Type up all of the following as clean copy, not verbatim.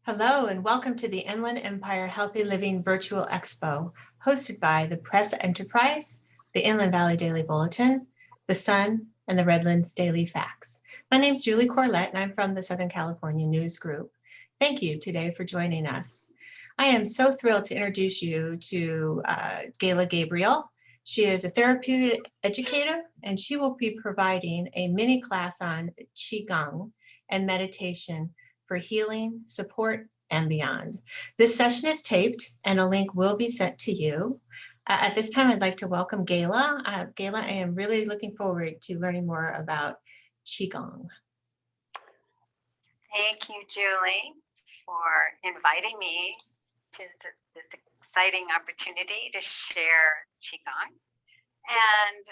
Hello and welcome to the Inland Empire Healthy Living Virtual Expo, hosted by the Press Enterprise, the Inland Valley Daily Bulletin, the Sun, and the Redlands Daily Facts. My name is Julie Corlett and I'm from the Southern California News Group. Thank you today for joining us. I am so thrilled to introduce you to Gayla Gabriel. She is a therapeutic educator and she will be providing a mini class on Qigong and meditation for healing, support, and beyond. This session is taped and a link will be sent to you. At this time, I'd like to welcome Gayla. Gayla, I am really looking forward to learning more about Qigong. Thank you, Julie, for inviting me to this exciting opportunity to share Qigong. And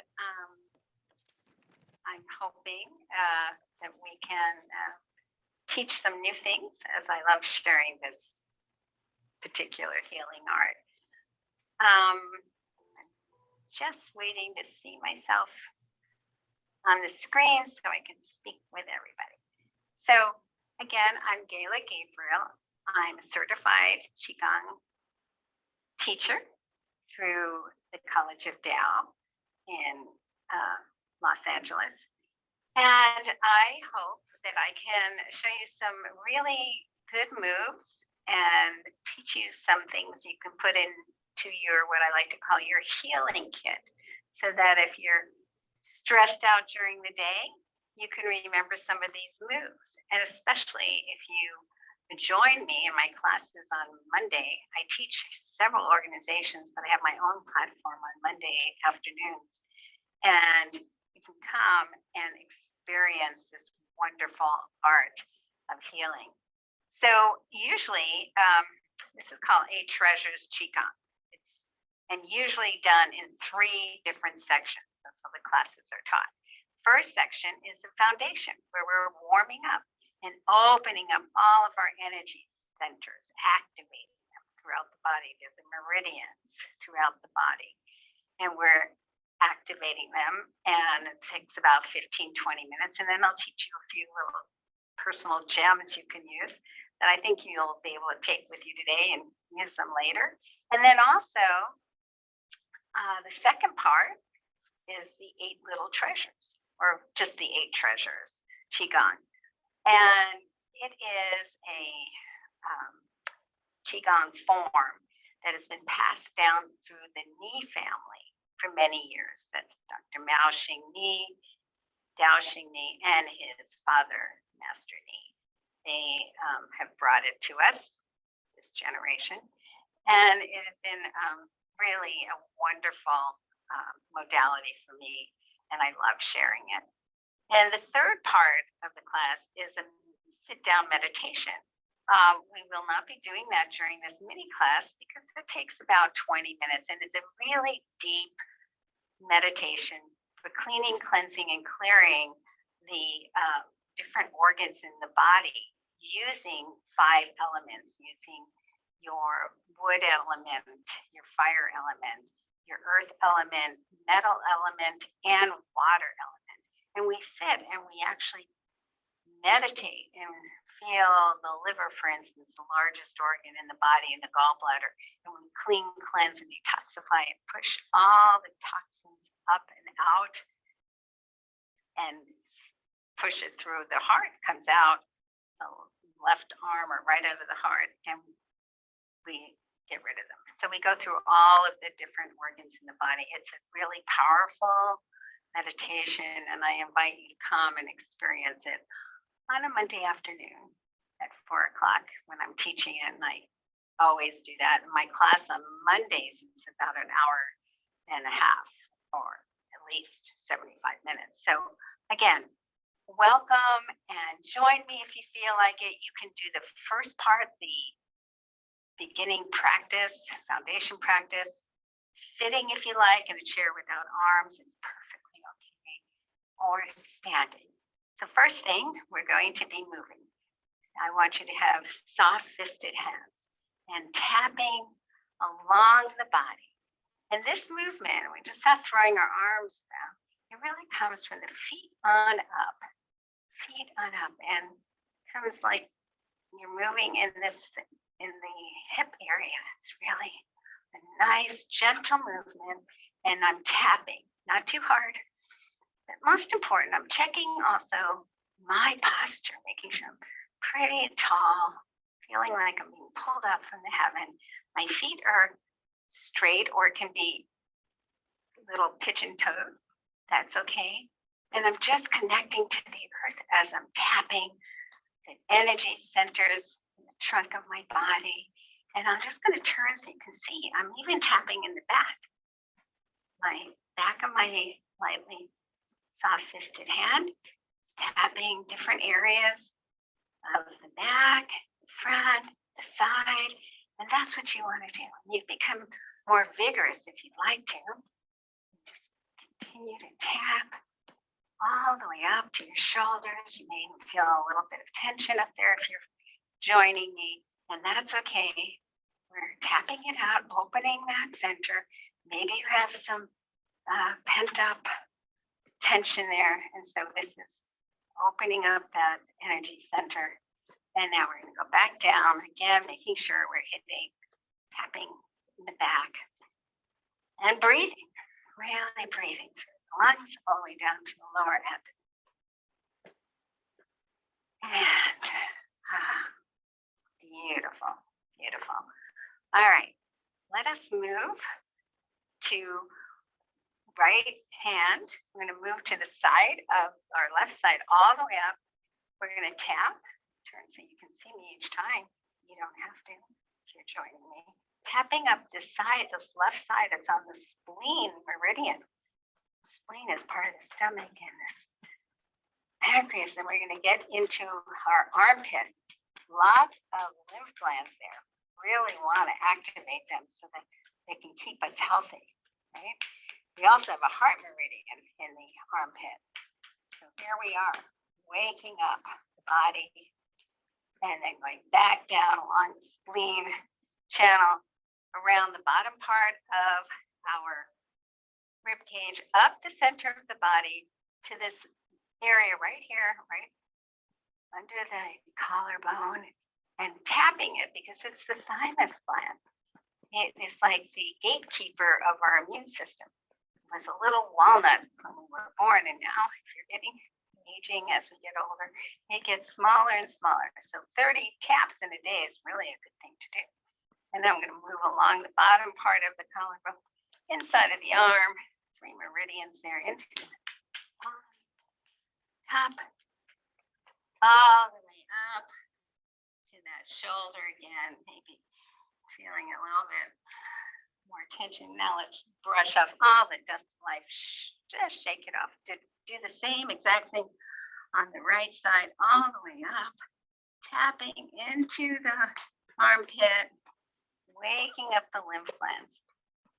I'm hoping that we can teach some new things, as I love sharing this particular healing art. I'm just waiting to see myself on the screen so I can speak with everybody. So again, I'm Gayla Gabriel. I'm a certified Qigong teacher through the College of Tao in Los Angeles. And I hope that I can show you some really good moves and teach you some things you can put into your, what I like to call your healing kit, so that if you're stressed out during the day, you can remember some of these moves. And especially if you join me in my classes on Monday, I teach several organizations, but I have my own platform on Monday afternoons. And you can come and experience this wonderful art of healing. So usually, this is called A Treasures Qigong. It's usually done in 3 different sections. That's how the classes are taught. First section is the foundation, where we're warming up and opening up all of our energy centers, activating them throughout the body. There's the meridians throughout the body, and we're activating them, and it takes about 15-20 minutes, and then I'll teach you a few little personal gems you can use that I think you'll be able to take with you today and use them later. And then also the second part is the 8 little treasures, or just the 8 treasures Qigong. And it is a Qigong form that has been passed down through the Ni family for many years. That's Dr. Mao Xingni, Dao Xingni, and his father, Master Ni. They have brought it to us, this generation, and it has been really a wonderful modality for me, and I love sharing it. And the third part of the class is a sit-down meditation. We will not be doing that during this mini class because it takes about 20 minutes, and it's a really deep meditation for cleaning, cleansing, and clearing the different organs in the body using 5 elements, using your wood element, your fire element, your earth element, metal element, and water element. And we sit and we actually meditate and feel the liver, for instance, the largest organ in the body, in the gallbladder, and we clean, cleanse, and detoxify and push all the toxins up and out and push it through the heart, comes out the left arm or right out of the heart, and we get rid of them. So we go through all of the different organs in the body. It's a really powerful meditation, and I invite you to come and experience it on a Monday afternoon at 4 o'clock when I'm teaching it, and I always do that. My class on Mondays is about an hour and a half, or at least 75 minutes. So again, welcome and join me if you feel like it. You can do the first part, the beginning practice, foundation practice, sitting if you like in a chair without arms is perfectly okay, or standing. So first thing, we're going to be moving. I want you to have soft fisted hands and tapping along the body. And this movement, we're just not throwing our arms down. It really comes from the feet on up, and comes like You're moving in the hip area. It's really a nice, gentle movement. And I'm tapping, not too hard. But most important, I'm checking also my posture, making sure I'm pretty tall, feeling like I'm being pulled up from the heaven. My feet are straight or can be a little pigeon-toed. That's okay. And I'm just connecting to the earth as I'm tapping the energy centers in the trunk of my body. And I'm just going to turn so you can see. I'm even tapping in the back. My back of my lightly soft-fisted hand is tapping different areas of the back, the front, the side. And that's what you want to do. You become more vigorous if you'd like to. Just continue to tap all the way up to your shoulders. You may even feel a little bit of tension up there if you're joining me, and that's okay. We're tapping it out, opening that center. Maybe you have some pent up tension there, and so this is opening up that energy center. And now we're going to go back down again, making sure we're hitting, tapping in the back, and breathing, really breathing through the lungs all the way down to the lower end. And beautiful, beautiful. All right, let us move to right hand. We're going to move to the side of our left side all the way up. We're going to tap, turn so you can see me each time. You don't have to if you're joining me. Tapping up this side, this left side, it's on the spleen meridian. Spleen is part of the stomach and this pancreas, and we're going to get into our armpit. Lots of lymph glands there. Really want to activate them so that they can keep us healthy, right? We also have a heart meridian in the armpit. So here we are, waking up the body and then going back down along the spleen channel around the bottom part of our rib cage, up the center of the body to this area right here, right under the collarbone, and tapping it because it's the thymus gland. It is like the gatekeeper of our immune system. It was a little walnut when we were born, and now if you're getting aging as we get older, it gets smaller and smaller. So 30 taps in a day is really a good thing to do. And then I'm going to move along the bottom part of the collarbone, inside of the arm, 3 meridians there into the top, all the way up to that shoulder again, maybe feeling a little bit more tension. Now let's brush off all the dust of life. Just shake it off. Do the same exact thing on the right side, all the way up, tapping into the armpit, waking up the lymph glands.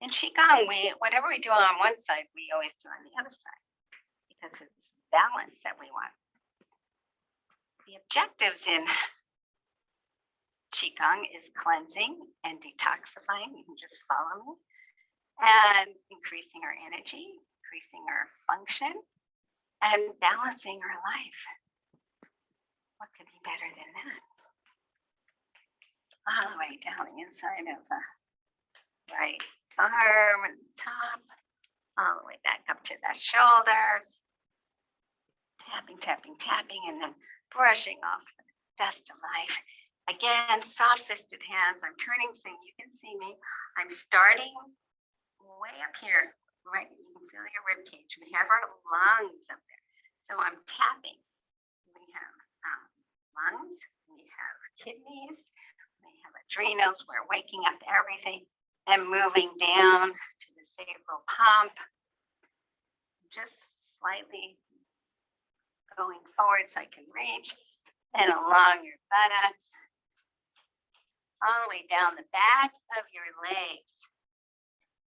In Qigong, whatever we do on one side, we always do on the other side because it's balance that we want. The objectives in Qigong is cleansing and detoxifying. You can just follow me. And increasing our energy, increasing our function, and balancing our life. What could be better than that? All the way down the inside of the right arm and top, all the way back up to the shoulders. Tapping, tapping, tapping, and then brushing off the dust of life. Again, soft-fisted hands. I'm turning so you can see me. I'm starting way up here, right? You can feel your rib cage. We have our lungs up there. So I'm tapping. We have lungs, we have kidneys, we have adrenals. We're waking up everything and moving down to the sacral pump. Just slightly going forward so I can reach, and along your buttocks, all the way down the backs of your legs.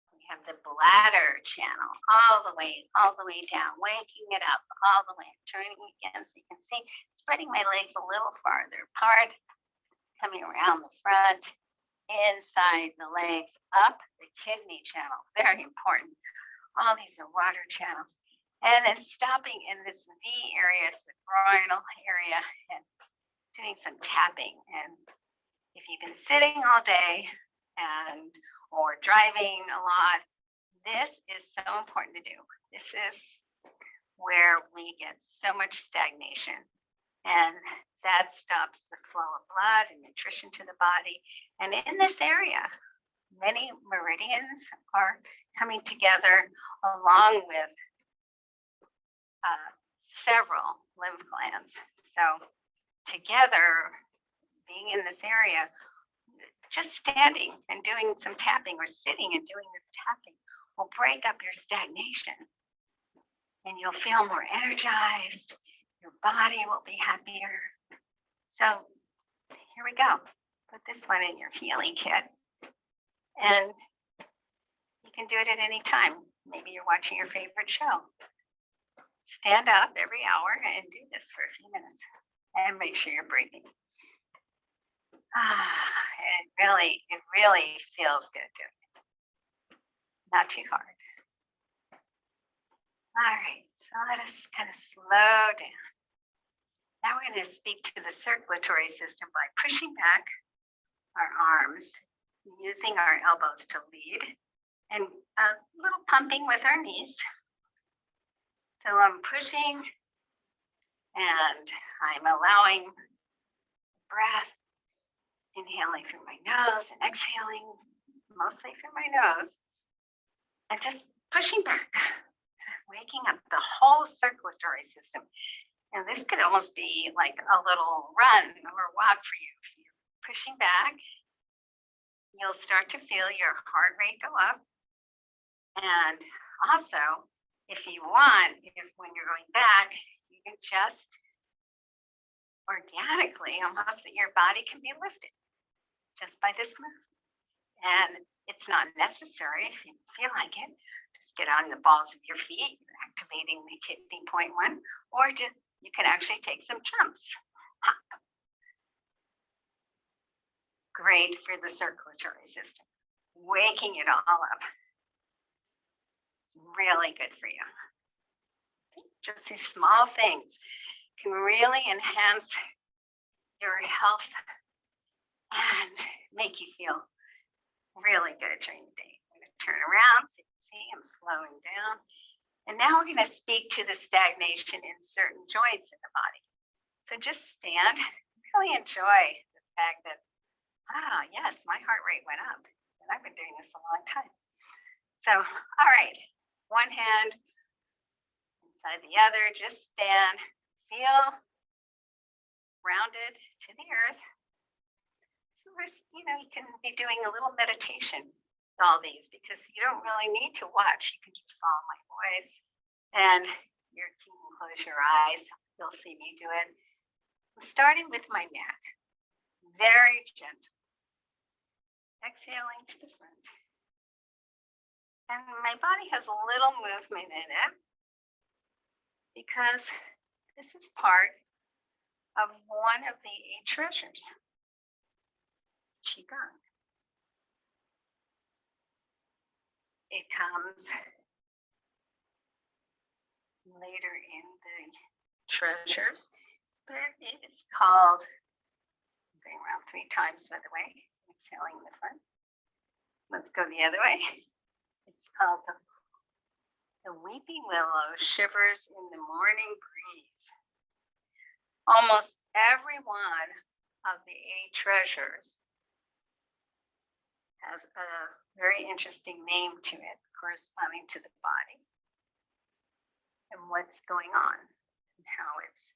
We have the bladder channel all the way down, waking it up all the way, turning again so you can see, spreading my legs a little farther apart, coming around the front, inside the legs, up the kidney channel, very important. All these are water channels. And then stopping in this V area, it's the groinal area, and doing some tapping. And if you've been sitting all day or driving a lot, this is so important to do. This is where we get so much stagnation, and that stops the flow of blood and nutrition to the body. And in this area, many meridians are coming together along with several lymph glands. So together, being in this area, just standing and doing some tapping or sitting and doing this tapping will break up your stagnation, and you'll feel more energized. Your body will be happier. So here we go. Put this one in your healing kit, and you can do it at any time. Maybe you're watching your favorite show. Stand up every hour and do this for a few minutes, and make sure you're breathing. It really feels good doing it. Not too hard. All right, so let us kind of slow down. Now we're going to speak to the circulatory system by pushing back our arms, using our elbows to lead, and a little pumping with our knees. So I'm pushing, and I'm allowing breath, inhaling through my nose and exhaling mostly through my nose, and just pushing back, waking up the whole circulatory system. And this could almost be like a little run or walk for you. If you're pushing back, you'll start to feel your heart rate go up. And also, if you want, when you're going back, you can just organically, almost, that your body can be lifted just by this move. And it's not necessary if you feel like it. Just get on the balls of your feet, activating the kidney point 1, or just you can actually take some jumps. Hop. Great for the circulatory system, waking it all up. Really good for you. Just these small things can really enhance your health and make you feel really good during the day. I'm going to turn around so you can see I'm slowing down. And now we're going to speak to the stagnation in certain joints in the body. So just stand, really enjoy the fact that, yes, my heart rate went up. And I've been doing this a long time. So, all right, one hand inside the other, just stand, feel grounded to the earth. So you can be doing a little meditation with all these, because you don't really need to watch. You can just follow my voice, and you can close your eyes. You'll see me do it. I'm starting with my neck, very gentle. Exhaling to the front. And my body has a little movement in it, because this is part of one of the 8 treasures, Qigong. It comes later in the treasures, but it is called, I'm going around 3 times, by the way, exhaling in the front. Let's go the other way. It's called the Weeping Willow Shivers in the Morning Breeze. Almost every one of the 8 treasures has a very interesting name to it, corresponding to the body and what's going on and how it's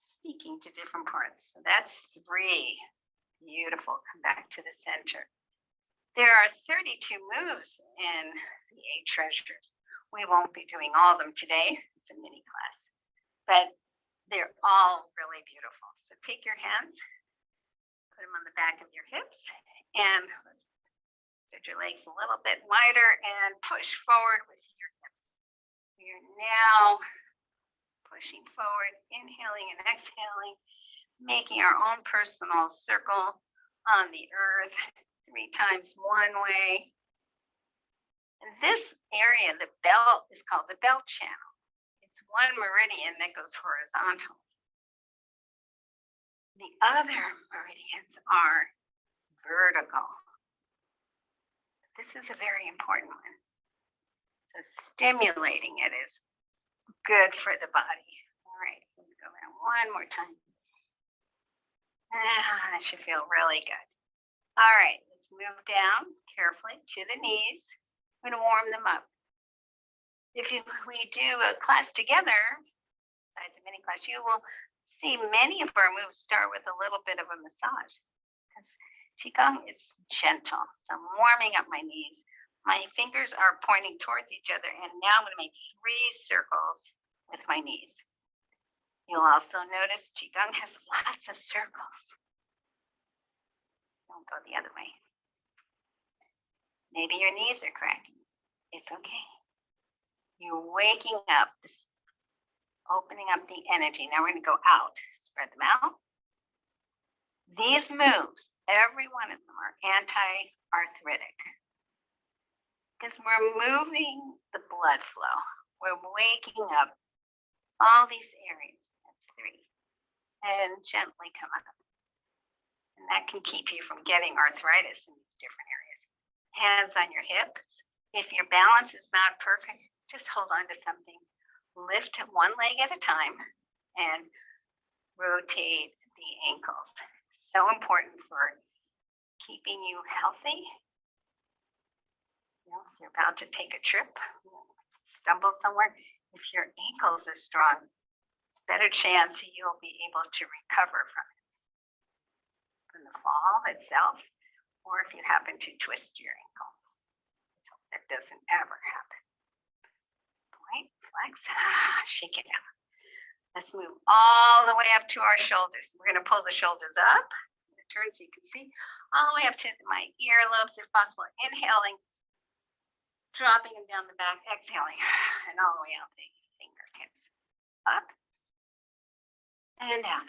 speaking to different parts. So that's 3. Beautiful. Come back to the center. There are 32 moves in the 8 treasures. We won't be doing all of them today. It's a mini class, but they're all really beautiful. So take your hands, put them on the back of your hips, and spread your legs a little bit wider and push forward with your hips. You're now pushing forward, inhaling and exhaling, making our own personal circle on the earth 3 times one way. And this area, the belt, is called the belt channel. It's one meridian that goes horizontal. The other meridians are vertical. This is a very important one. So stimulating it is good for the body. All right, let's go around one more time. That should feel really good. All right, let's move down carefully to the knees. I'm going to warm them up. If we do a class together, besides a mini class, you will see many of our moves start with a little bit of a massage. Because Qigong is gentle. So I'm warming up my knees. My fingers are pointing towards each other, and now I'm going to make 3 circles with my knees. You'll also notice Qigong has lots of circles. Don't go the other way. Maybe your knees are cracking. It's okay. You're waking up, opening up the energy. Now we're going to go out. Spread them out. These moves, every one of them are anti-arthritic. Because we're moving the blood flow. We're waking up all these areas. That's 3. And gently come up. And that can keep you from getting arthritis in these different areas. Hands on your hips. If your balance is not perfect, just hold on to something. Lift one leg at a time and rotate the ankles. So important for keeping you healthy. You know, if you're about to take a trip, stumble somewhere, if your ankles are strong, better chance you'll be able to recover from it, from the fall itself, or if you happen to twist your ankle. So that doesn't ever happen. Point, flex, shake it out. Let's move all the way up to our shoulders. We're going to pull the shoulders up. Turn so you can see all the way up to my earlobes if possible. Inhaling, dropping them down the back, exhaling, and all the way out the fingertips. Up and down.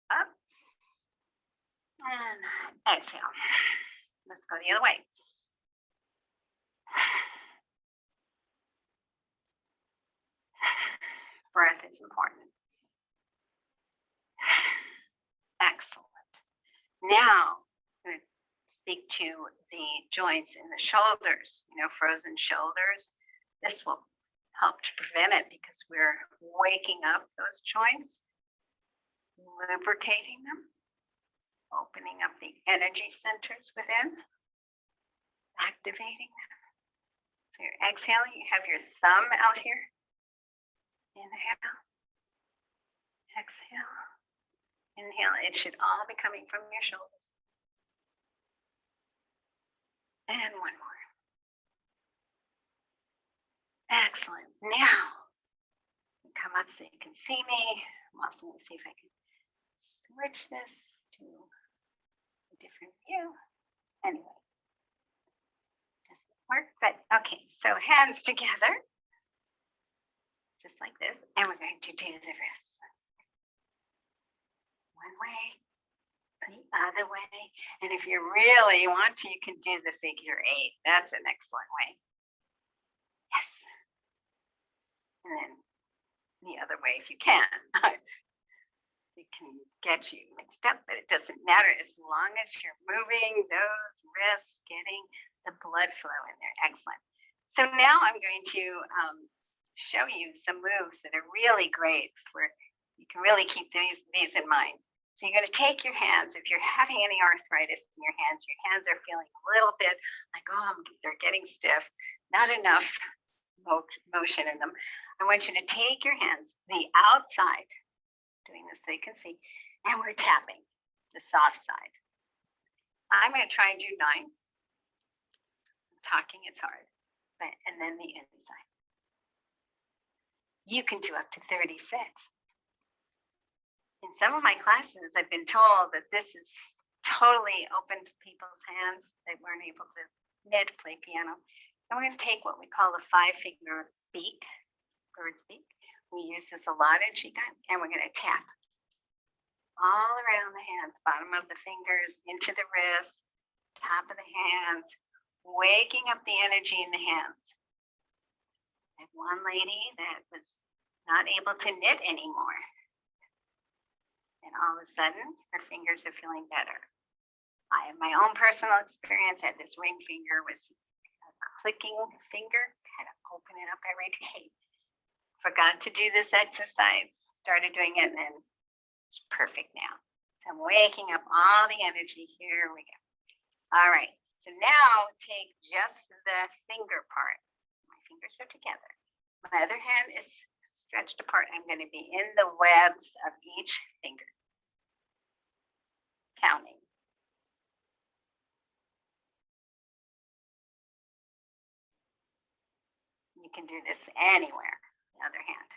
Up and exhale. Let's go the other way. Breath is important. Excellent. Now, I'm going to speak to the joints in the shoulders, frozen shoulders. This will help to prevent it because we're waking up those joints, lubricating them, opening up the energy centers within, activating them. So you're exhaling, you have your thumb out here. Inhale, exhale, inhale. It should all be coming from your shoulders. And one more. Excellent. Now, come up so you can see me. I'm also going to see if I can switch this to a different view. Anyway, doesn't work, but okay. So hands together. Just like this, and we're going to do the wrists. One way, the other way, and if you really want to, you can do the figure 8. That's an excellent way. Yes. And then the other way if you can. It can get you mixed up, but it doesn't matter as long as you're moving those wrists, getting the blood flow in there. Excellent. So now I'm going to show you some moves that are really great for, you can really keep these in mind. So you're going to take your hands, if you're having any arthritis in your hands are feeling a little bit like, they're getting stiff, not enough motion in them. I want you to take your hands, the outside, doing this so you can see, and we're tapping the soft side. I'm going to try and do 9. I'm talking, it's hard, and then the inside. You can do up to 36. In some of my classes, I've been told that this is totally open to people's hands. They weren't able to knit, play piano. And we're going to take what we call a 5-finger beak, bird's beak. We use this a lot in Qigong, and we're going to tap all around the hands, bottom of the fingers, into the wrists, top of the hands, waking up the energy in the hands. I had one lady that was not able to knit anymore. and all of a sudden, her fingers are feeling better. I have my own personal experience. I had this ring finger with a clicking finger, kind of open it up every day. Forgot to do this exercise, started doing it, and then it's perfect now. So I'm waking up all the energy. Here we go. All right. So now take just the finger part. My fingers are together. My other hand is stretched apart. I'm going to be in the webs of each finger, counting. You can do this anywhere, the other hand.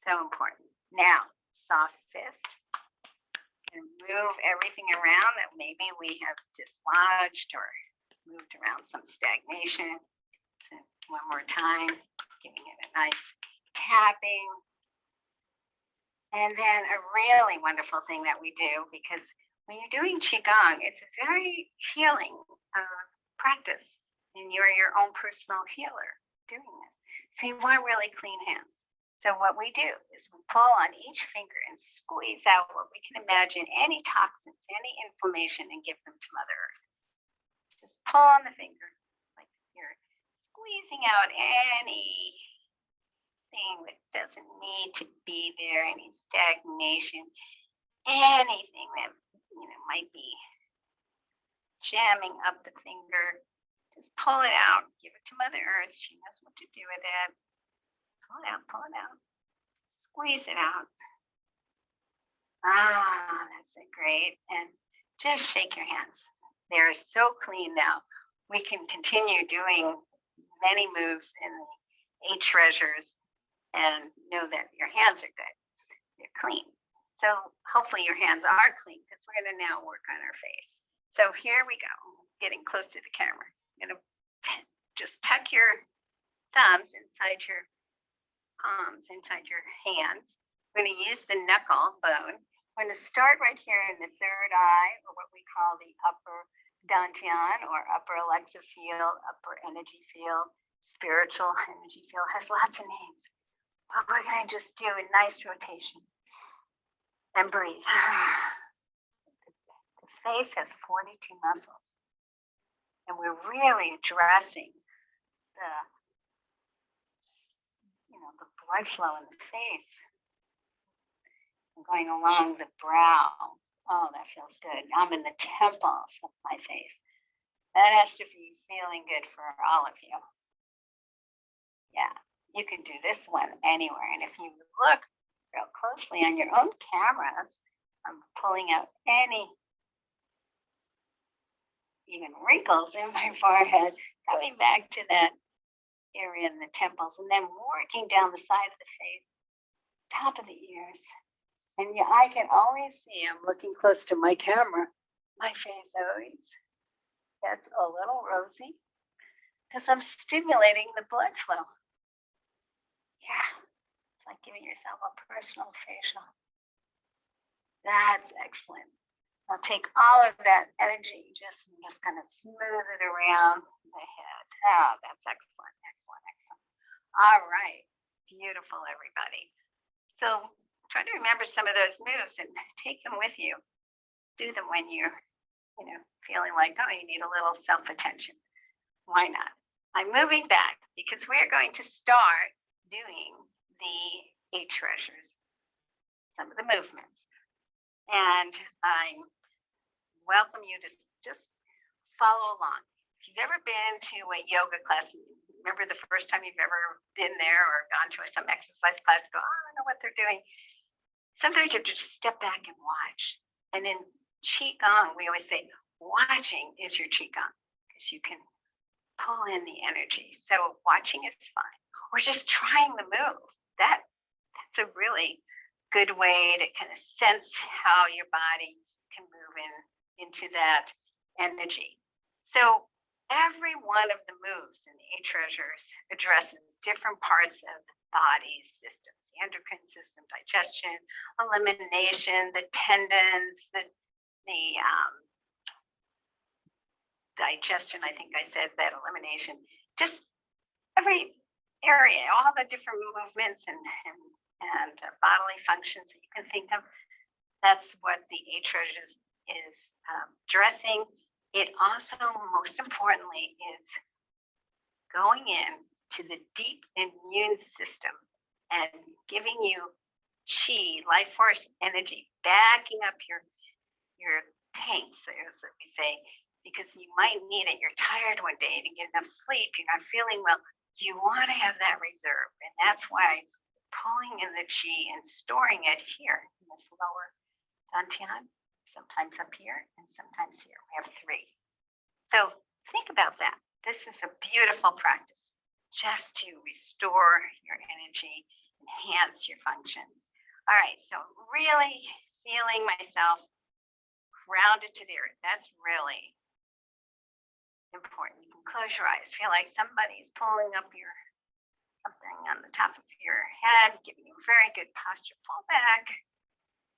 So important. Now, soft fist. And move everything around that maybe we have dislodged or moved around some stagnation. So one more time, giving it a nice tapping. And then a really wonderful thing that we do, because when you're doing Qigong, it's a very healing practice, and you're your own personal healer doing this. So you want really clean hands. So what we do is we pull on each finger and squeeze out what we can imagine, any toxins, any inflammation, and give them to Mother Earth. Just pull on the finger like you're squeezing out anything that doesn't need to be there, any stagnation, anything that might be jamming up the finger. Just pull it out, give it to Mother Earth. She knows what to do with it. Pull it out. Squeeze it out. Ah, that's it, great. And just shake your hands. They're so clean now. We can continue doing many moves in the 8 treasures and know that your hands are good. They're clean. So hopefully your hands are clean, because we're going to now work on our face. So here we go, getting close to the camera. I'm going to just tuck your thumbs inside your palms, inside your hands. We're going to use the knuckle bone. We're going to start right here in the third eye, or what we call the upper dantian, or upper alexa field, upper energy field, spiritual energy field. Has lots of names. But we're going to just do a nice rotation and breathe. The face has 42 muscles, and we're really addressing the blood flow in the face, and going along the brow. Oh, that feels good. I'm in the temples of my face. That has to be feeling good for all of you. Yeah, you can do this one anywhere. And if you look real closely on your own cameras, I'm pulling out any even wrinkles in my forehead, coming back to that area in the temples, and then working down the side of the face, top of the ears. And yeah, I can always see, I'm looking close to my camera, my face always gets a little rosy because I'm stimulating the blood flow. Yeah, it's like giving yourself a personal facial. That's excellent. I'll take all of that energy, just kind of smooth it around the head. Oh, that's excellent. All right, beautiful, everybody. So try to remember some of those moves and take them with you. Do them when you're, feeling like, oh, you need a little self-attention. Why not? I'm moving back because we're going to start doing the 8 treasures, some of the movements. And I welcome you to just follow along. If you've ever been to a yoga class, remember the first time you've ever been there or gone to some exercise class, go, oh, I don't know what they're doing. Sometimes you have to just step back and watch. And in Qigong, we always say, watching is your Qigong, because you can pull in the energy. So watching is fine. Or just trying the move. That's a really good way to kind of sense how your body can move into that energy. So every one of the moves in the 8 treasures addresses different parts of the body's systems, the endocrine system, digestion, elimination, the tendons, the digestion, I think I said that, elimination, just every area, all the different movements and bodily functions that you can think of. That's what the 8 treasures is addressing. It also, most importantly, is going in to the deep immune system and giving you chi, life force energy, backing up your tanks, as we say, because you might need it. You're tired one day, to get enough sleep, you're not feeling well. You want to have that reserve, and that's why pulling in the chi and storing it here in this lower dantian, sometimes up here and sometimes here. We have 3. So think about that. This is a beautiful practice just to restore your energy, enhance your functions. All right, so really feeling myself grounded to the earth. That's really important. You can close your eyes. Feel like somebody's pulling up something on the top of your head, giving you very good posture. Pull back.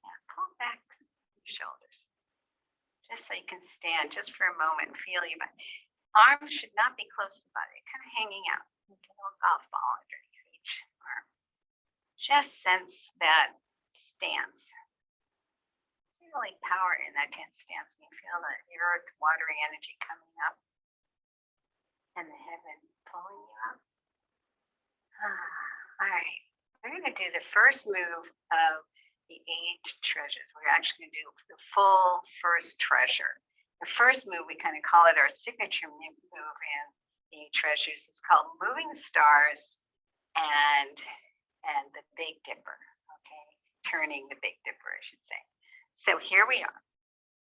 Yeah, pull back your shoulders. Just so you can stand just for a moment and feel your body. Arms should not be close to the body, kind of hanging out. Like a little golf ball underneath each arm. Just sense that stance. Really power in that tense stance. You feel the earth, watery energy coming up and the heaven pulling you up. All right, we're going to do the first move of the 8 treasures. We're actually going to do the full first treasure. The first move, we kind of call it our signature move in the 8 treasures. It's called Moving the Stars and the Big Dipper. Okay, turning the Big Dipper, I should say. So here we are.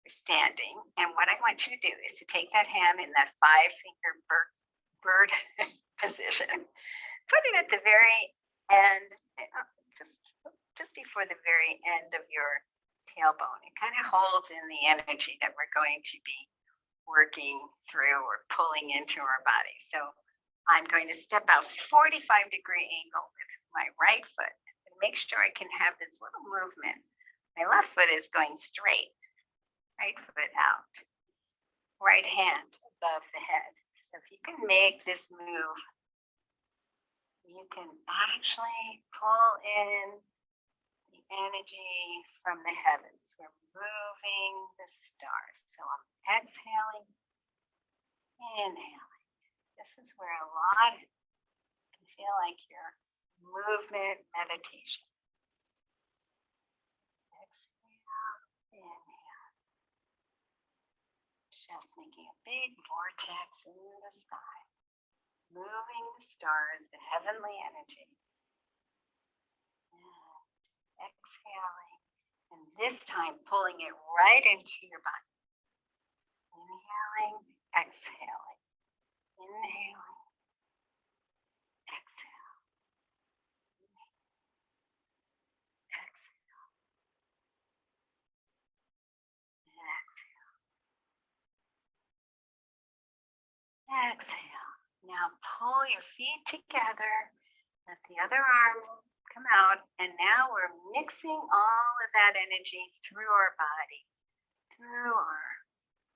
We're standing, and what I want you to do is to take that hand in that 5-finger bird position. Put it at the very end, just before the very end of your tailbone. It kind of holds in the energy that we're going to be working through or pulling into our body. So I'm going to step out 45-degree angle with my right foot and make sure I can have this little movement. My left foot is going straight, right foot out, right hand above the head. So if you can make this move, you can actually pull in the energy from the heavens. We're moving the stars. So I'm exhaling, inhaling. This is where a lot can feel like your movement meditation. Inhale. Just making a big vortex in the sky, moving the stars, the heavenly energy. And exhaling, and this time pulling it right into your body. Inhaling, exhaling, inhaling, exhale, exhale, exhale. Exhale. Now pull your feet together. Let the other arm come out. And now we're mixing all of that energy through our body, through our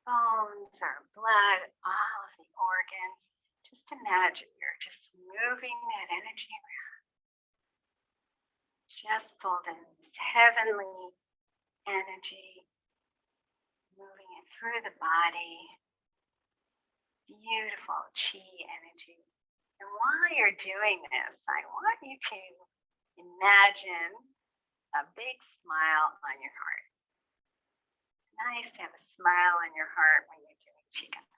bones, our blood, all of the organs. Just imagine you're just moving that energy around. Just pulled in this heavenly energy, moving it through the body. Beautiful chi energy. And while you're doing this, I want you to imagine a big smile on your heart. It's nice to have a smile on your heart when you're doing qigong.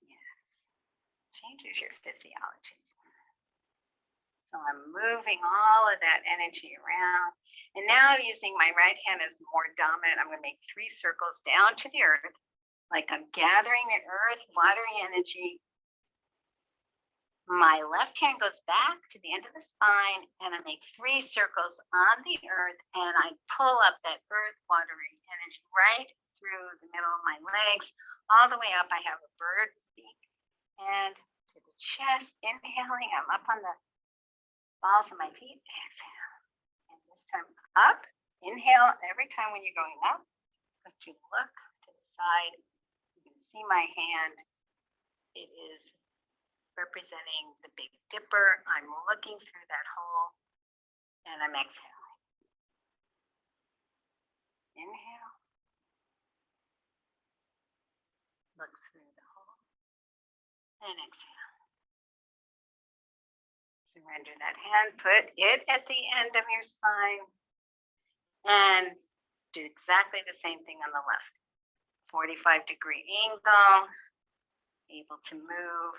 Yes, changes your physiology. So I'm moving all of that energy around. And now using my right hand as more dominant, I'm going to make 3 circles down to the earth. Like I'm gathering the earth, watery energy. My left hand goes back to the end of the spine, and I make 3 circles on the earth, and I pull up that earth, watery energy right through the middle of my legs, all the way up. I have a bird's beak, and to the chest. Inhaling, I'm up on the balls of my feet. Exhale, and this time up. Inhale every time when you're going up, but you look to the side. You can see my hand. It is representing the Big Dipper. I'm looking through that hole and I'm exhaling. Inhale. Look through the hole and exhale. Surrender that hand. Put it at the end of your spine and do exactly the same thing on the left. 45-degree angle, able to move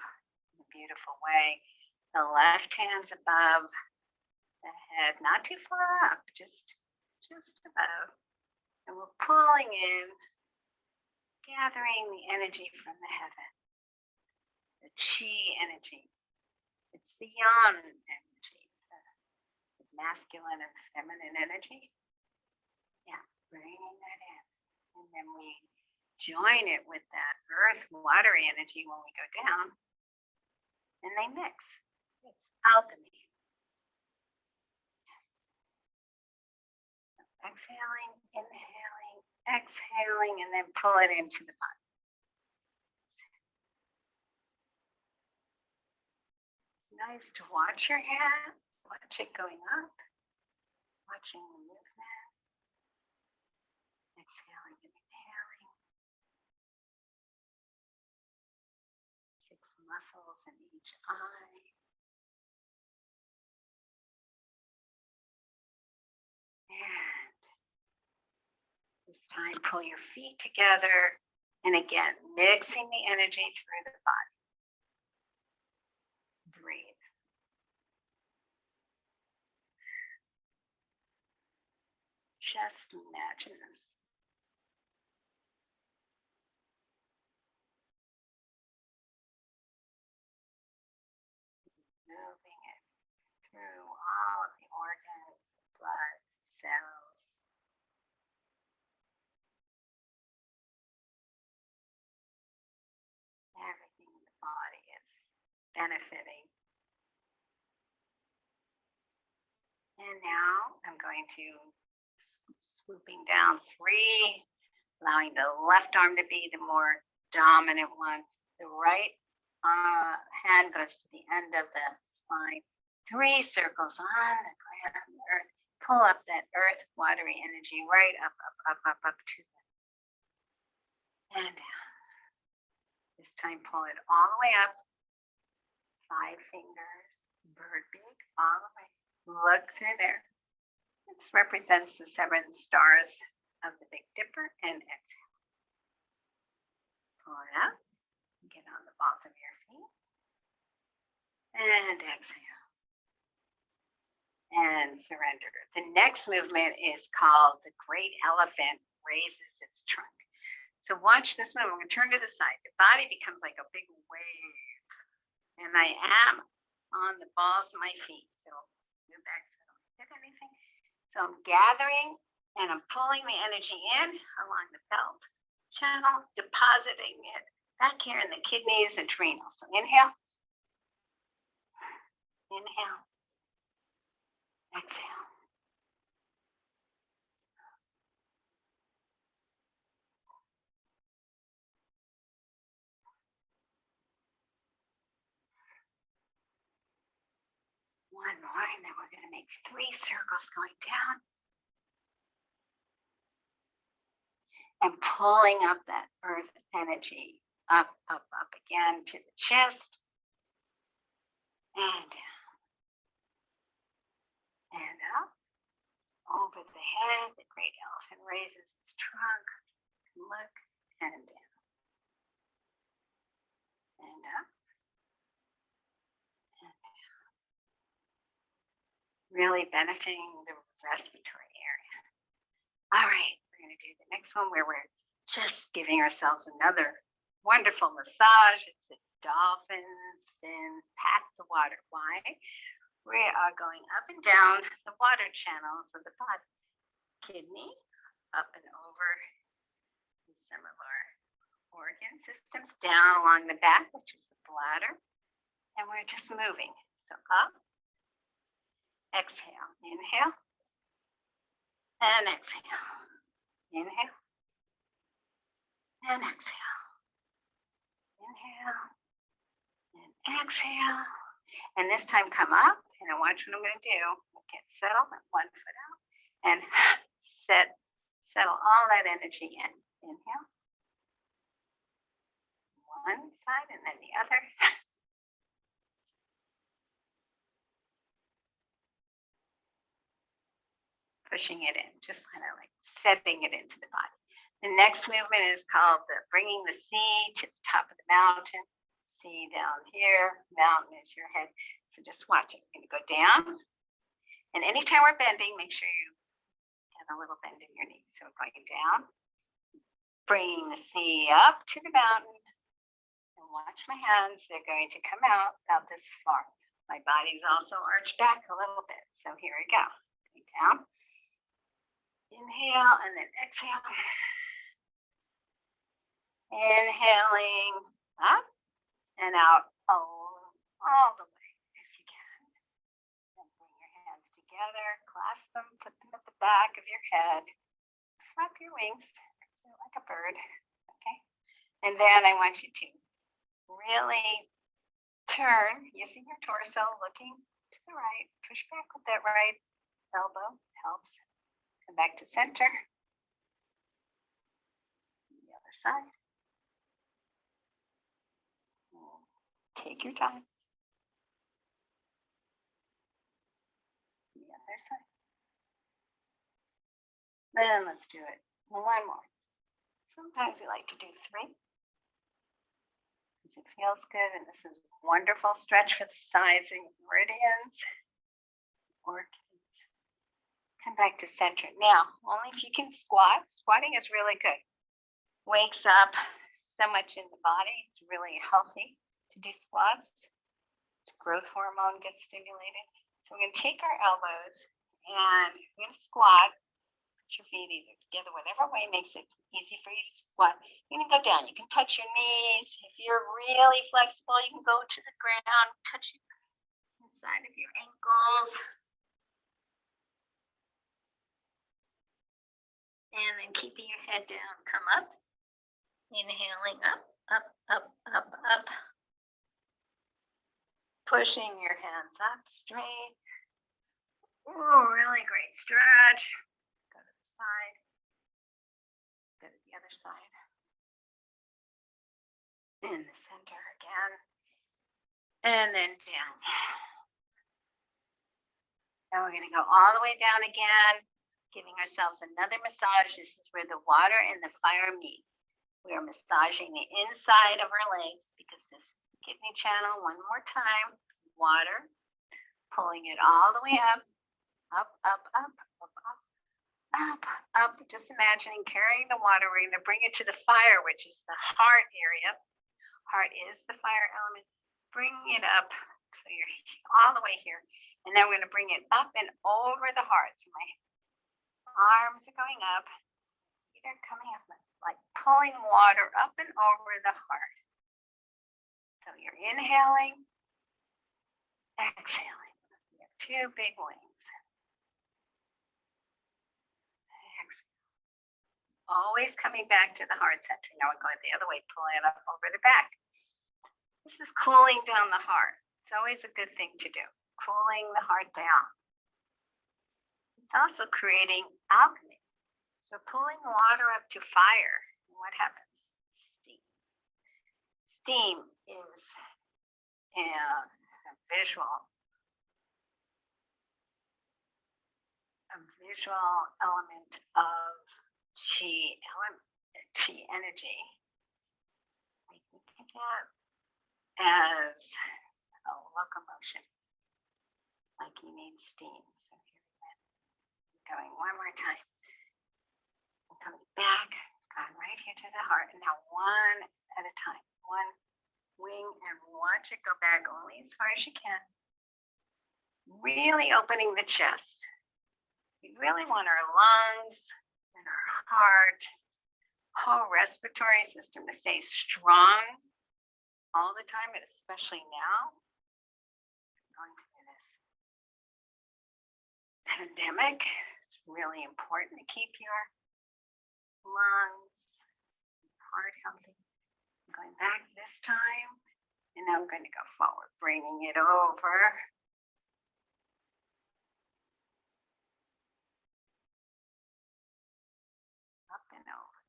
in a beautiful way. The left hand's above the head, not too far up, just above. And we're pulling in, gathering the energy from the heaven, the chi energy. It's the yang energy, the masculine and feminine energy. Yeah, bringing that in. And then we join it with that earth, watery energy when we go down. And they mix. It's alchemy. Exhaling, inhaling, exhaling, and then pull it into the body. Nice to watch your hand, watch it going up, watching the movement. Exhaling and inhaling. 6 muscles in each eye. And this time, pull your feet together. And again, mixing the energy through the body. Breathe. Just imagine this. Moving it through all of the organs, blood, cells. Everything in the body is benefiting. And now I'm going to swooping down 3, allowing the left arm to be the more dominant one. The right hand goes to the end of the spine. 3 circles on the ground, the earth. Pull up that earth, watery energy right up to them. And down. This time, pull it all the way up. 5 fingers, bird beak, all the way. Look through there. This represents the 7 stars of the Big Dipper, and exhale. Pull it out. Get on the balls of your feet. And exhale. And surrender. The next movement is called the Great Elephant Raises Its Trunk. So watch this movement. I'm going to turn to the side. The body becomes like a big wave. And I am on the balls of my feet. So move back so I don't hit anything. So I'm gathering and I'm pulling the energy in along the belt channel, depositing it back here in the kidneys and adrenals. So inhale. Inhale. Exhale. One more, and then we're going to make 3 circles going down. And pulling up that earth energy up again to the chest. And down. And up. Over the head, the great elephant raises its trunk. Look and down. And up. And down. Really benefiting the respiratory area. All right, we're going to do the next one where we're just giving ourselves another wonderful massage. It's the dolphin fins, pat the water. Why? We are going up and down the water channels of the body. Kidney, up and over some of our organ systems, down along the back, which is the bladder. And we're just moving. So up, exhale, inhale, and exhale. Inhale, and exhale. Inhale and exhale. And this time come up, and I watch what I'm going to do. Get settled, one foot out, and settle all that energy in. Inhale. One side and then the other. Pushing it in, just kind of like setting it into the body. The next movement is called the bringing the C to the top of the mountain. C down here, mountain is your head. So just watch it. We're going to go down. And anytime we're bending, make sure you have a little bend in your knee. So we're going down, bringing the C up to the mountain. And watch my hands. They're going to come out about this far. My body's also arched back a little bit. So here we go. Going down. Inhale and then exhale. Inhaling up and out all the way if you can. And bring your hands together, clasp them, put them at the back of your head. Flap your wings like a bird. Okay. And then I want you to really turn using your torso, looking to the right. Push back with that right elbow. Helps. Come back to center. The other side. Take your time. The other side. Then let's do it one more. Sometimes we like to do 3. Because it feels good, and this is wonderful stretch for the sides and meridians. Orchids. Come back to center. Now, only if you can squat. Squatting is really good. Wakes up so much in the body. It's really healthy to do squats. Growth hormone gets stimulated. So we're going to take our elbows and we're going to squat. Put your feet either together, whatever way makes it easy for you to squat. You're going to go down. You can touch your knees. If you're really flexible, you can go to the ground, touch the side of your ankles. And then keeping your head down, come up. Inhaling up, up, up, up, up. Pushing your hands up straight. Ooh, really great stretch. Go to the side. Go to the other side. In the center again. And then down. Now we're going to go all the way down again. Giving ourselves another massage. This is where the water and the fire meet. We are massaging the inside of our legs because this is the kidney channel. One more time. Water. Pulling it all the way up. Up, up, up, up, up, up, up. Just imagining carrying the water. We're going to bring it to the fire, which is the heart area. Heart is the fire element. Bring it up. So you're all the way here. And then we're going to bring it up and over the heart. So my arms are going up. Feet are coming up, like pulling water up and over the heart. So you're inhaling, exhaling. You have 2 big wings. Exhale. Always coming back to the heart center. Now we're going the other way, pulling it up over the back. This is cooling down the heart. It's always a good thing to do, cooling the heart down. It's also creating alchemy. So pulling water up to fire, what happens? Steam. Steam is a visual element of chi energy. We can think of as a locomotion, like you need steam. So here we go. Going one more time. Coming back, going right here to the heart. And now one at a time. One wing and watch it go back only as far as you can. Really opening the chest. We really want our lungs and our heart, whole respiratory system to stay strong all the time, but especially now. Going through this pandemic, it's really important to keep your lungs, heart healthy. I'm going back this time, and I'm going to go forward, bringing it over. Up and over.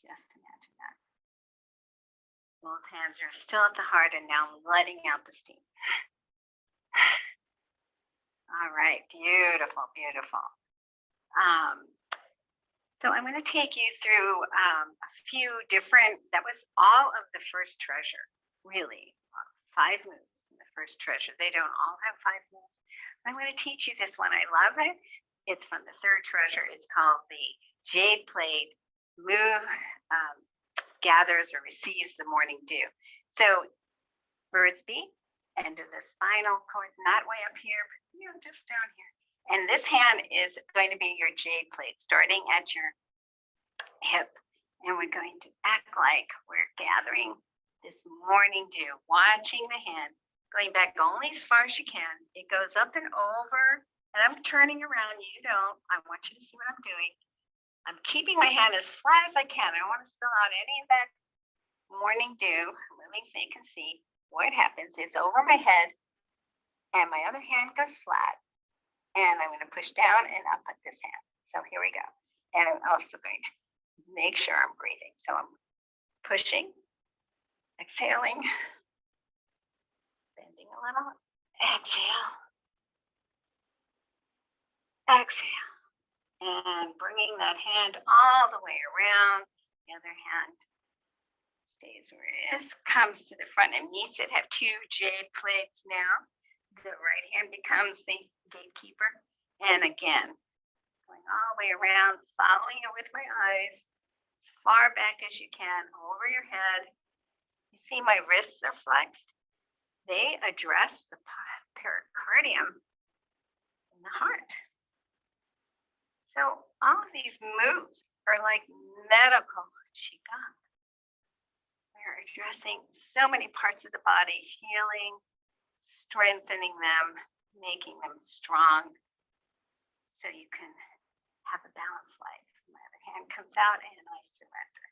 Just imagine that. Both hands are still at the heart, and now letting out the steam. All right, beautiful, beautiful. So I'm going to take you through a few different, that was all of the first treasure, really. 5 moves in the first treasure. They don't all have 5 moves. I'm going to teach you this one. I love it. It's from the third treasure. It's called the Jade Plate Move Gathers or Receives the Morning Dew. So birds beak, end of the spinal cord, not way up here, but just down here. And this hand is going to be your jade plate, starting at your hip. And we're going to act like we're gathering this morning dew, watching the hand, going back only as far as you can. It goes up and over, and I'm turning around. You don't. I want you to see what I'm doing. I'm keeping my hand as flat as I can. I don't want to spill out any of that morning dew. Moving so you can see what happens. It's over my head, and my other hand goes flat. And I'm going to push down and up at this hand. So here we go. And I'm also going to make sure I'm breathing. So I'm pushing, exhaling, bending a little, exhale, exhale, and bringing that hand all the way around. The other hand stays where it is, comes to the front and meets it. Have 2 jade plates now. The right hand becomes the gatekeeper. And again, going all the way around, following it with my eyes, as far back as you can, over your head. You see my wrists are flexed. They address the pericardium in the heart. So all of these moves are like medical qigong. They're addressing so many parts of the body, healing, strengthening them, making them strong so you can have a balanced life. My other hand comes out and I surrender.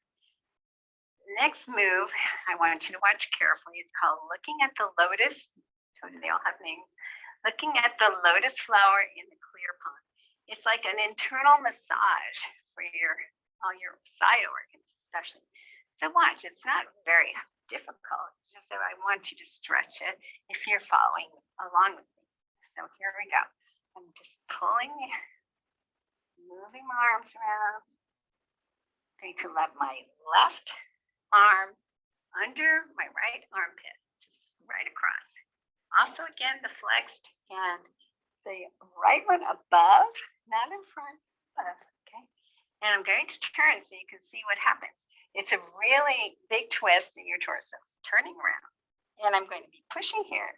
Next move, I want you to watch carefully. It's called looking at the lotus. Told you they all have names. Looking at the lotus flower in the clear pond. It's like an internal massage for all your side organs, especially. So watch, it's not very difficult. It's just that I want you to stretch it if you're following along with me. So here we go. I'm just pulling there, moving my arms around. I'm going to let my left arm under my right armpit, just right across. Also, again, the flexed hand, the right one above, not in front, above, okay? And I'm going to turn so you can see what happens. It's a really big twist in your torso, turning around. And I'm going to be pushing here,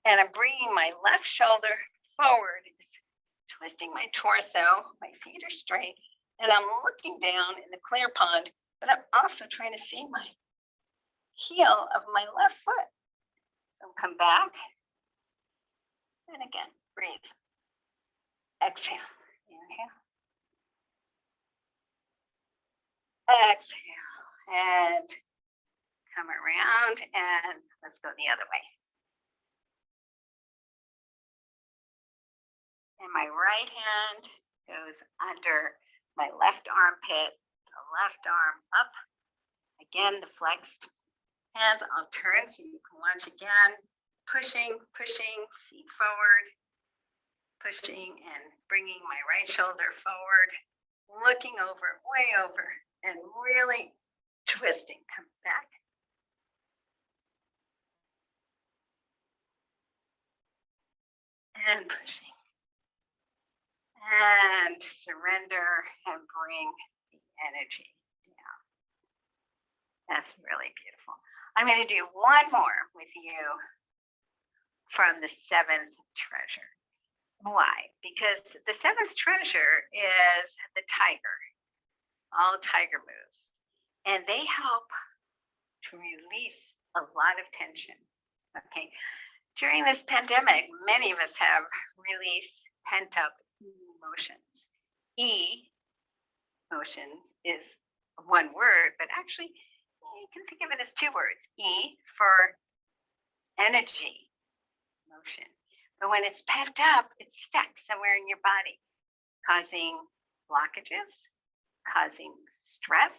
and I'm bringing my left shoulder forward, twisting my torso, my feet are straight, and I'm looking down in the clear pond, but I'm also trying to see my heel of my left foot. So come back, and again, breathe. Exhale, inhale. Exhale, and come around, and let's go the other way. And my right hand goes under my left armpit, the left arm up. Again, the flexed hands. I'll turn so you can watch again. Pushing, feet forward, pushing and bringing my right shoulder forward, looking over, way over, and really twisting. Come back. And pushing. And surrender and bring the energy down. That's really beautiful. I'm going to do one more with you from the 7th treasure. Why? Because the 7th treasure is the tiger, all tiger moves. And they help to release a lot of tension. Okay. During this pandemic, many of us have released pent up emotions. E, emotions, is one word, but actually you can think of it as two words. E for energy, emotion. But when it's pent up, it's stuck somewhere in your body, causing blockages, causing stress,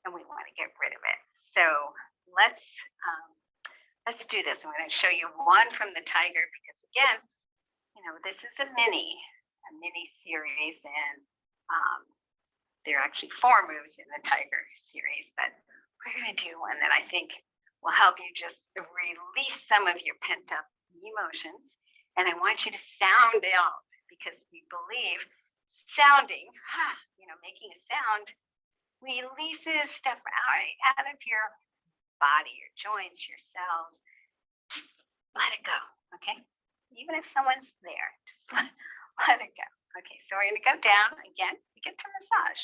and we want to get rid of it. So let's do this. I'm going to show you one from the tiger because again, this is a mini series, and there are actually 4 moves in the tiger series, but we're going to do one that I think will help you just release some of your pent up emotions. And I want you to sound out because we believe sounding, making a sound releases stuff out of your body, your joints, your cells. Just let it go, okay? Even if someone's there, just let it go. Okay, so we're going to go down again. We get to massage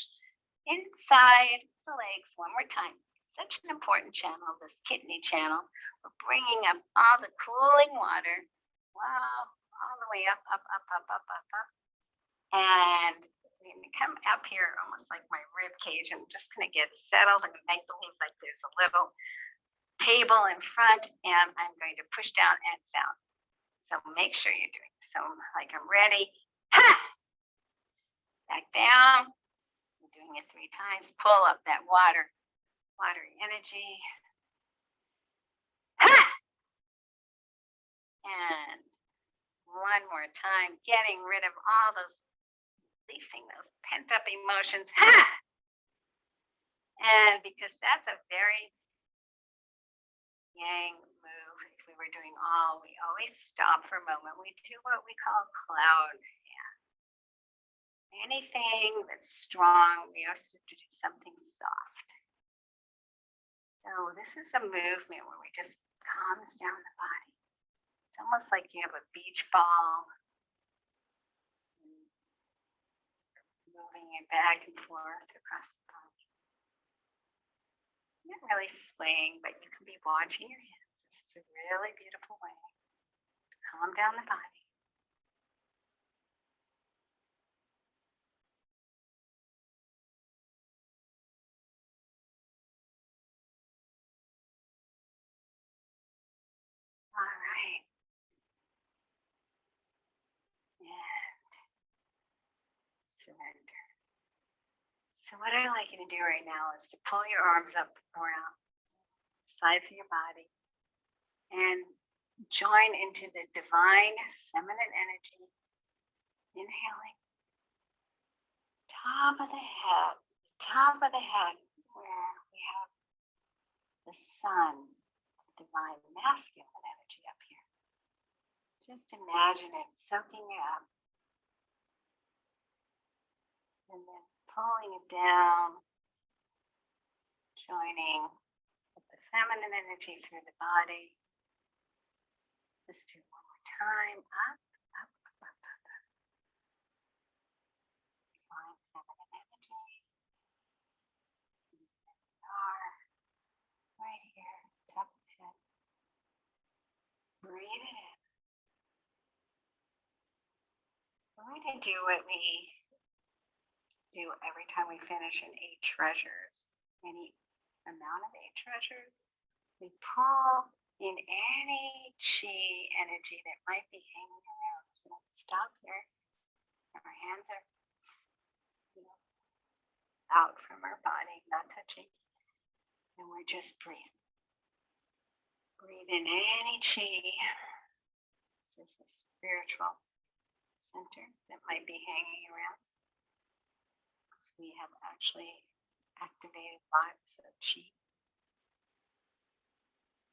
inside the legs one more time. Such an important channel, this kidney channel. We're bringing up all the cooling water. Wow, all the way up, up, up, up, up, up, up. And we're going to come up here almost like my rib cage. I'm just going to get settled. I'm going to make believe like there's a little table in front, and I'm going to push down and down. So make sure you're doing this. So like I'm ready. Ha! Back down. I'm doing it 3 times. Pull up that watery energy. Ha! And one more time, getting rid of all those, releasing those pent up emotions. Ha! And because that's a very yang move, if we were doing all, we always stop for a moment. We do what we call cloud hand. Anything that's strong, we also do something soft. So this is a movement where we just calms down the body. It's almost like you have a beach ball, moving it back and forth across the body. You're not really swaying, but you can be watching your hands. This is a really beautiful way to calm down the body. All right. And surrender. So what I'd like you to do right now is to pull your arms up around the sides of your body and join into the divine feminine energy. Inhaling. Top of the head where we have the sun, the divine masculine energy up here. Just imagine it soaking it up. And then pulling it down, joining with the feminine energy through the body. Let's do one more time. Up, up, up, up, up, up. Divine feminine energy. Are right here, top of the head. Breathe it in. We're going to do what we do every time we finish an 8 treasures. Any amount of 8 treasures. We pull in any chi energy that might be hanging around. So let's stop here. Our hands are out from our body, not touching. And we're just breathing. Breathe in any chi. This is a spiritual center that might be hanging around. So we have actually activated lots of chi.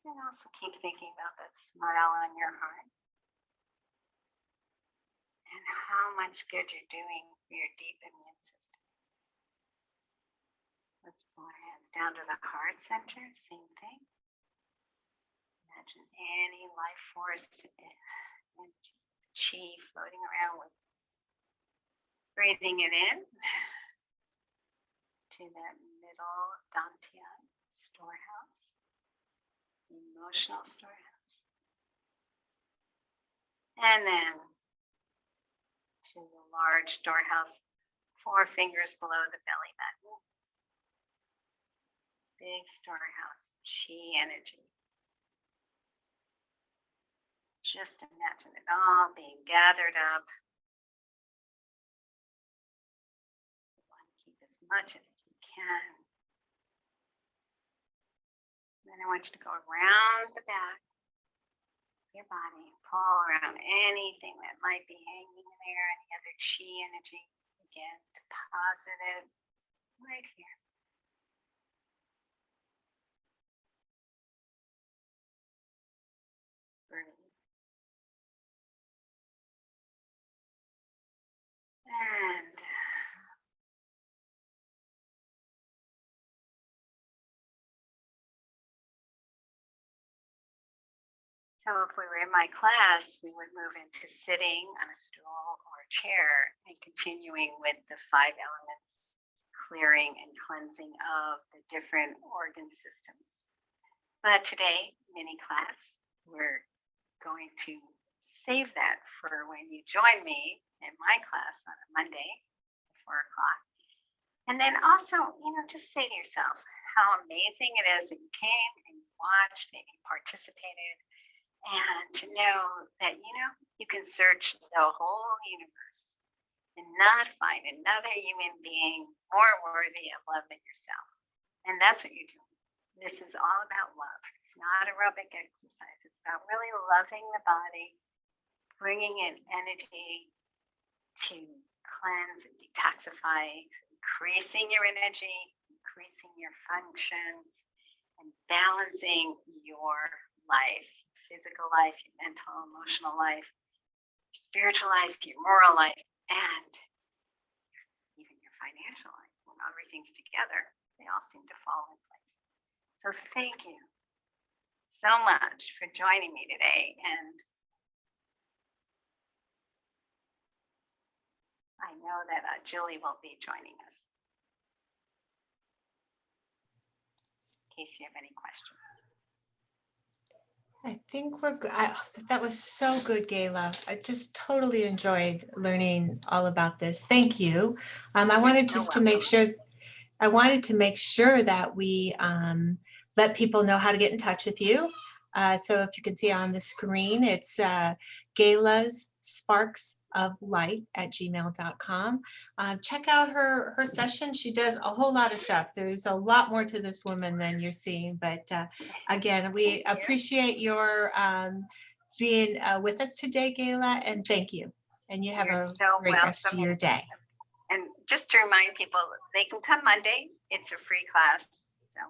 And also keep thinking about that smile on your heart and how much good you're doing for your deep immune system. Let's pull our hands down to the heart center, same thing. Imagine any life force and chi floating around with breathing it in to that middle dantian storehouse. Emotional storehouse. And then to the large storehouse 4 fingers below the belly button. Big storehouse, chi energy. Just imagine it all being gathered up. You want to keep as much as you can. Then I want you to go around the back of your body, pull around anything that might be hanging in there, any other chi energy. Again, deposit it right here. Breathe. And so if we were in my class, we would move into sitting on a stool or a chair and continuing with the 5 elements, clearing and cleansing of the different organ systems. But today, mini class, we're going to save that for when you join me in my class on a Monday at 4 o'clock. And then also, just say to yourself how amazing it is that you came and you watched, maybe participated, and to know that, you can search the whole universe and not find another human being more worthy of love than yourself. And that's what you're doing. This is all about love. It's not aerobic exercise. It's about really loving the body, bringing in energy to cleanse and detoxify, increasing your energy, increasing your functions, and balancing your life, physical life, your mental, emotional life, your spiritual life, your moral life, and even your financial life. When everything's together, they all seem to fall in place. So thank you so much for joining me today. And I know that Julie will be joining us in case you have any questions. I think we're good. That was so good, Gayla. I just totally enjoyed learning all about this. Thank you. I wanted just to make sure. I wanted to make sure that we let people know how to get in touch with you. So if you can see on the screen, it's Gayla's Sparks of Light at gmail.com. Check out her session. She does a whole lot of stuff. There's a lot more to this woman than you're seeing. But again, we appreciate your being with us today, Gayla, and thank you. And you have a great rest of your day. And just to remind people, they can come Monday. It's a free class. So